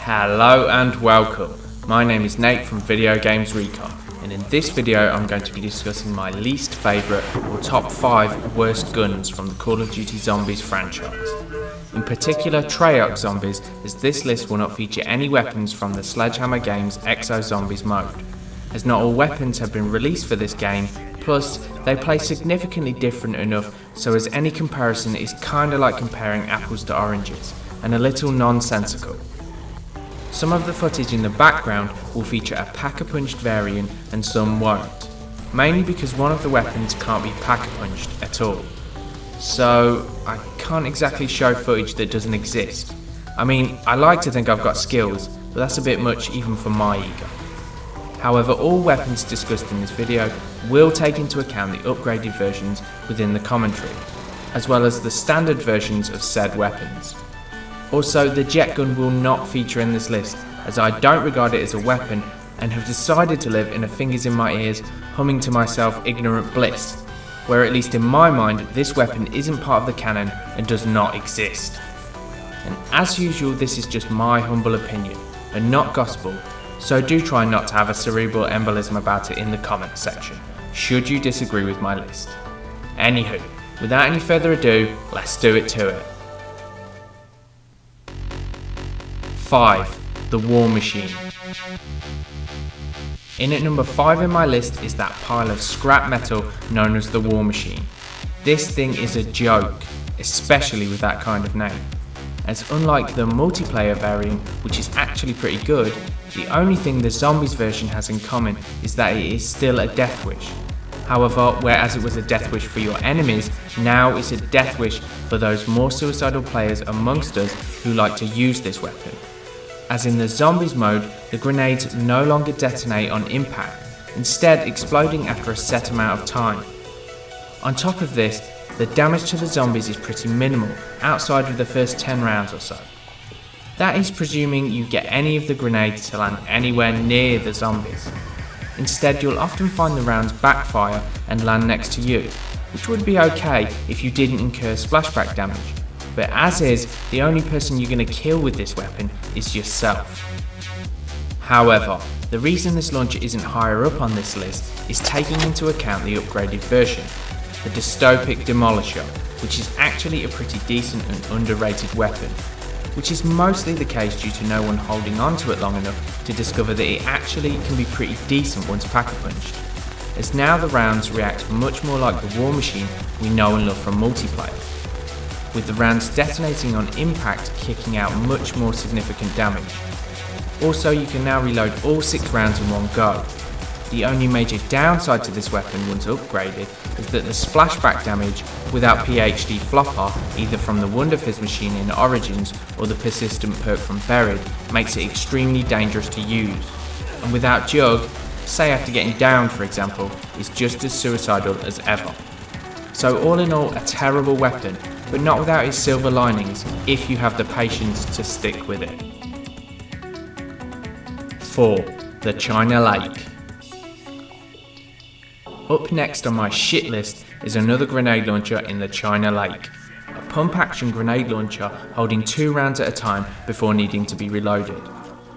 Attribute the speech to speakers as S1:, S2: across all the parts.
S1: Hello and welcome. My name is Nate from Video Games Recon, and in this video I'm going to be discussing my least favourite or top 5 worst guns from the Call of Duty Zombies franchise. In particular Treyarch Zombies, as this list will not feature any weapons from the Sledgehammer Games Exo Zombies mode, as not all weapons have been released for this game, plus they play significantly different enough so as any comparison is kinda like comparing apples to oranges, and a little nonsensical. Some of the footage in the background will feature a pack-a-punched variant and some won't, mainly because one of the weapons can't be pack-a-punched at all. So I can't exactly show footage that doesn't exist. I mean, I like to think I've got skills, but that's a bit much even for my ego. However, all weapons discussed in this video will take into account the upgraded versions within the commentary, as well as the standard versions of said weapons. Also, the jet gun will not feature in this list, as I don't regard it as a weapon and have decided to live in a fingers in my ears, humming to myself ignorant bliss, where at least in my mind this weapon isn't part of the canon and does not exist. And as usual, this is just my humble opinion and not gospel, so do try not to have a cerebral embolism about it in the comments section, should you disagree with my list. Anywho, without any further ado, let's do it to it. 5. The War Machine. In at number 5 in my list is that pile of scrap metal known as the War Machine. This thing is a joke, especially with that kind of name, as unlike the multiplayer variant, which is actually pretty good, the only thing the Zombies version has in common is that it is still a death wish. However, whereas it was a death wish for your enemies, now it's a death wish for those more suicidal players amongst us who like to use this weapon. As in the Zombies mode, the grenades no longer detonate on impact, instead exploding after a set amount of time. On top of this, the damage to the zombies is pretty minimal outside of the first 10 rounds or so. That is presuming you get any of the grenades to land anywhere near the zombies. Instead, you'll often find the rounds backfire and land next to you, which would be okay if you didn't incur splashback damage. But as is, the only person you're going to kill with this weapon is yourself. However, the reason this launcher isn't higher up on this list is taking into account the upgraded version, the Dystopic Demolisher, which is actually a pretty decent and underrated weapon, which is mostly the case due to no one holding on to it long enough to discover that it actually can be pretty decent once pack-a-punched, as now the rounds react much more like the War Machine we know and love from multiplayer, with the rounds detonating on impact kicking out much more significant damage. Also, you can now reload all 6 rounds in one go. The only major downside to this weapon once upgraded is that the splashback damage without PhD flopper, either from the Wonder Fizz machine in Origins or the persistent perk from Buried, makes it extremely dangerous to use. And without Jug, say after getting downed for example, is just as suicidal as ever. So all in all, a terrible weapon, but not without its silver linings if you have the patience to stick with it. 4. The China Lake. Up next on my shit list is another grenade launcher in the China Lake, a pump action grenade launcher holding 2 rounds at a time before needing to be reloaded.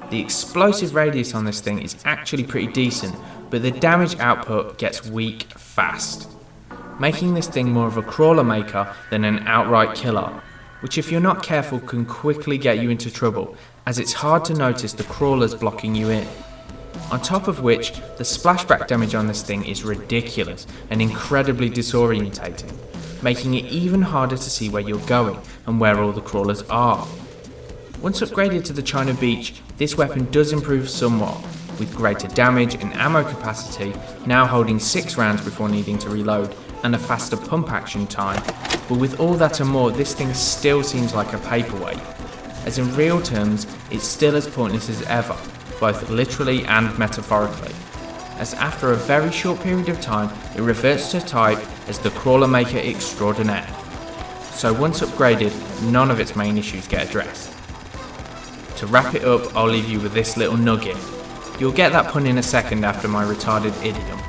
S1: The explosive radius on this thing is actually pretty decent, but the damage output gets weak fast, making this thing more of a crawler maker than an outright killer, which if you're not careful can quickly get you into trouble, as it's hard to notice the crawlers blocking you in. On top of which, the splashback damage on this thing is ridiculous and incredibly disorientating, making it even harder to see where you're going and where all the crawlers are. Once upgraded to the China Beach, this weapon does improve somewhat, with greater damage and ammo capacity, now holding 6 rounds before needing to reload, and a faster pump action time, but with all that and more, this thing still seems like a paperweight, as in real terms, it's still as pointless as ever, both literally and metaphorically, as after a very short period of time, it reverts to type as the crawler maker extraordinaire. So once upgraded, none of its main issues get addressed. To wrap it up, I'll leave you with this little nugget. You'll get that pun in a second after my retarded idiom.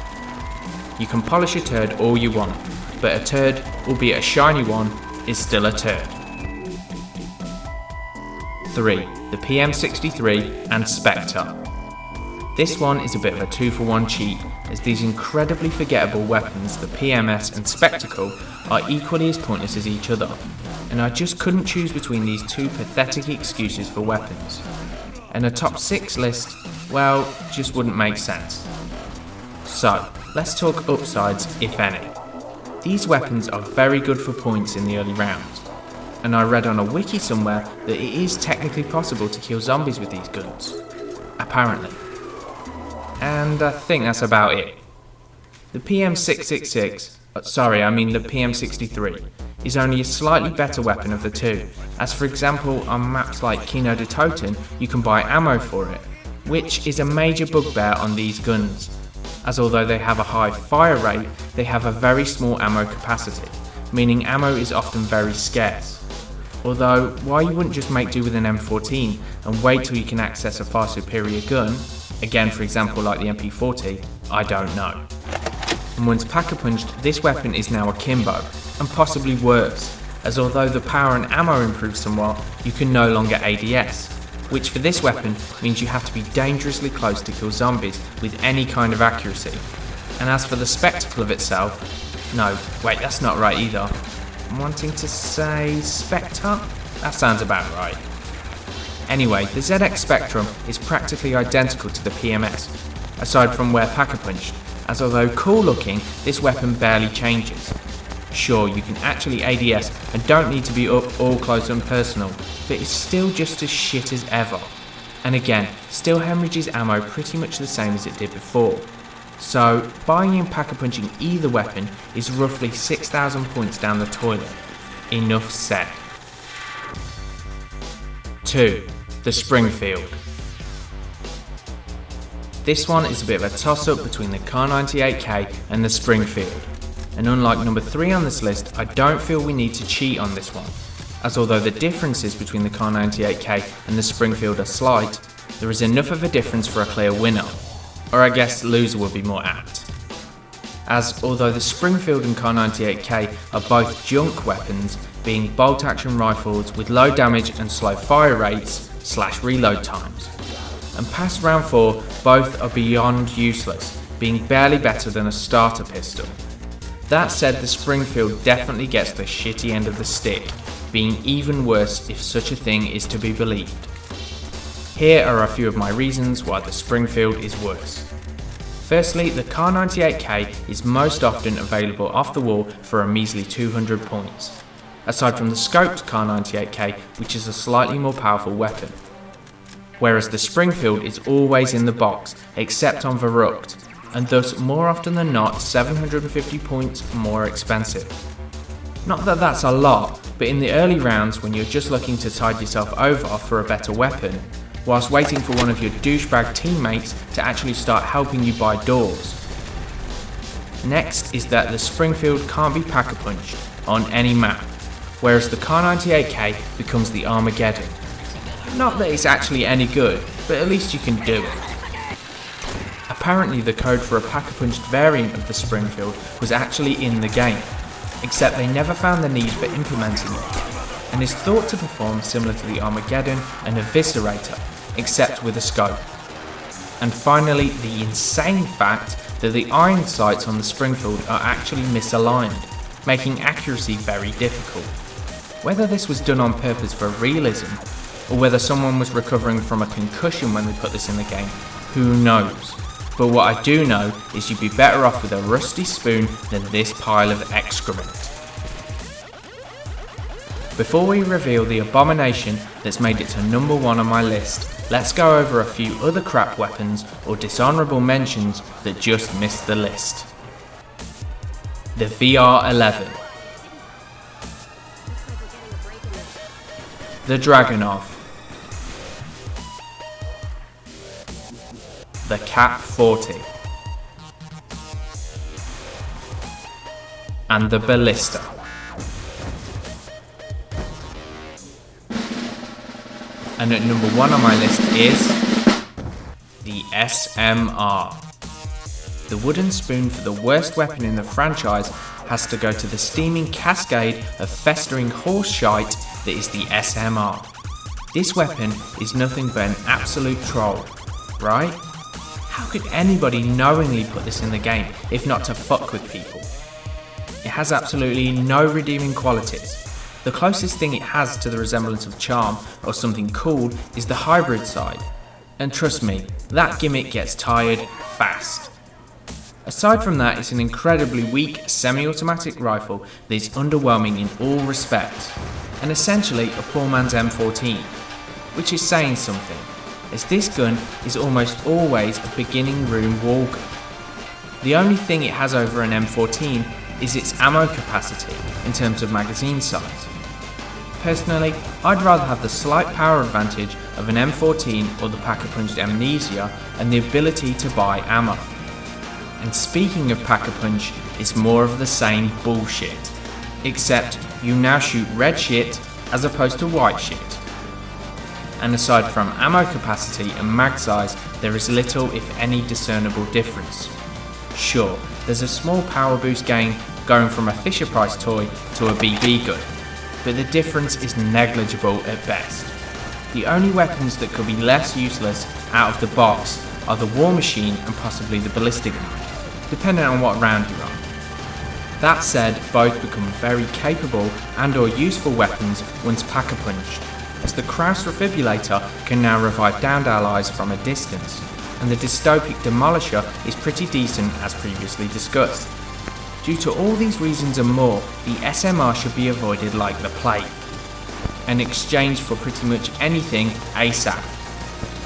S1: You can polish a turd all you want, but a turd, albeit a shiny one, is still a turd. 3, the PM63 and Spectre. This one is a bit of a 2-for-1 cheat, as these incredibly forgettable weapons, the PMS and Spectacle, are equally as pointless as each other, and I just couldn't choose between these two pathetic excuses for weapons. And a top 6 list, well, just wouldn't make sense. So, let's talk upsides, if any. These weapons are very good for points in the early rounds, and I read on a wiki somewhere that it is technically possible to kill zombies with these guns. Apparently. And I think that's about it. The PM666, the PM63, is only a slightly better weapon of the two, as for example on maps like Kino de Toten you can buy ammo for it, which is a major bugbear on these guns, as although they have a high fire rate, they have a very small ammo capacity, meaning ammo is often very scarce. Although, why you wouldn't just make do with an M14 and wait till you can access a far superior gun, again for example like the MP40, I don't know. And once pack-a-punched, this weapon is now akimbo, and possibly worse, as although the power and ammo improves somewhat, you can no longer ADS, which for this weapon means you have to be dangerously close to kill zombies with any kind of accuracy. And as for the spectacle of itself, no, wait, that's not right either. I'm wanting to say Spectre? That sounds about right. Anyway, the ZX Spectrum is practically identical to the PMS, aside from where pack-a-punched, as although cool looking, this weapon barely changes. Sure, you can actually ADS and don't need to be up all close and personal, but it's still just as shit as ever. And again, still hemorrhages ammo pretty much the same as it did before. So, buying and pack-a-punching either weapon is roughly 6,000 points down the toilet. Enough said. 2. The Springfield. This one is a bit of a toss-up between the Kar98K and the Springfield. And unlike number 3 on this list, I don't feel we need to cheat on this one, as although the differences between the Kar98K and the Springfield are slight, there is enough of a difference for a clear winner. Or I guess loser would be more apt. As although the Springfield and Kar98K are both junk weapons, being bolt action rifles with low damage and slow fire rates / reload times. And past round 4, both are beyond useless, being barely better than a starter pistol. That said, the Springfield definitely gets the shitty end of the stick, being even worse if such a thing is to be believed. Here are a few of my reasons why the Springfield is worse. Firstly, the Kar98K is most often available off the wall for a measly 200 points, aside from the scoped Kar98K, which is a slightly more powerful weapon. Whereas the Springfield is always in the box, except on Verrucht, and thus more often than not 750 points more expensive. Not that that's a lot, but in the early rounds when you're just looking to tide yourself over for a better weapon, whilst waiting for one of your douchebag teammates to actually start helping you buy doors. Next is that the Springfield can't be pack-a-punched on any map, whereas the Kar98K becomes the Armageddon. Not that it's actually any good, but at least you can do it. Apparently the code for a pack-a-punched variant of the Springfield was actually in the game, except they never found the need for implementing it, and is thought to perform similar to the Armageddon and Eviscerator, except with a scope. And finally, the insane fact that the iron sights on the Springfield are actually misaligned, making accuracy very difficult. Whether this was done on purpose for realism, or whether someone was recovering from a concussion when they put this in the game, who knows? But what I do know is you'd be better off with a rusty spoon than this pile of excrement. Before we reveal the abomination that's made it to number 1 on my list, let's go over a few other crap weapons or dishonourable mentions that just missed the list. The VR11. The Dragunov. The Cap 40. And the Balista. And at number 1 on my list is the SMR. The wooden spoon for the worst weapon in the franchise has to go to the steaming cascade of festering horse shite that is the SMR. This weapon is nothing but an absolute troll, right? How could anybody knowingly put this in the game if not to fuck with people? It has absolutely no redeeming qualities. The closest thing it has to the resemblance of charm or something cool is the hybrid side. And trust me, that gimmick gets tired fast. Aside from that, it's an incredibly weak semi-automatic rifle that is underwhelming in all respects, and essentially a poor man's M14, which is saying something, as this gun is almost always a beginning room wall gun. The only thing it has over an M14 is its ammo capacity in terms of magazine size. Personally, I'd rather have the slight power advantage of an M14 or the Pack-a-Punch Amnesia and the ability to buy ammo. And speaking of Pack-a-Punch, it's more of the same bullshit, except you now shoot red shit as opposed to white shit. And aside from ammo capacity and mag size, there is little if any discernible difference. Sure, there's a small power boost gain going from a Fisher-Price toy to a BB gun, but the difference is negligible at best. The only weapons that could be less useless out of the box are the War Machine and possibly the Balista gun, depending on what round you're on. That said, both become very capable and or useful weapons once Pack-a-Punched, as the Kraus Refibrillator can now revive downed allies from a distance, and the Dystopic Demolisher is pretty decent as previously discussed. Due to all these reasons and more, the SMR should be avoided like the plague, and exchanged for pretty much anything ASAP.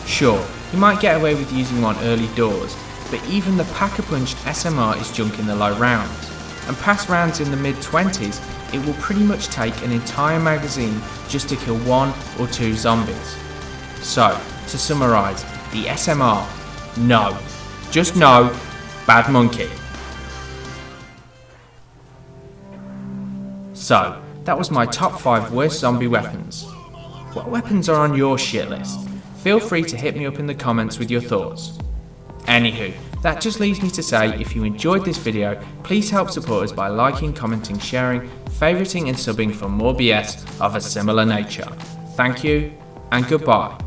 S1: Sure, you might get away with using one early doors, but even the Pack-a-Punch SMR is junk in the low rounds, and past rounds in the mid-20s, it will pretty much take an entire magazine just to kill 1 or 2 zombies. So, to summarise, the SMR, no. Just no, bad monkey. So, that was my top 5 worst zombie weapons. What weapons are on your shit list? Feel free to hit me up in the comments with your thoughts. Anywho, that just leaves me to say, if you enjoyed this video, please help support us by liking, commenting, sharing, favouriting and subbing for more BS of a similar nature. Thank you, and goodbye.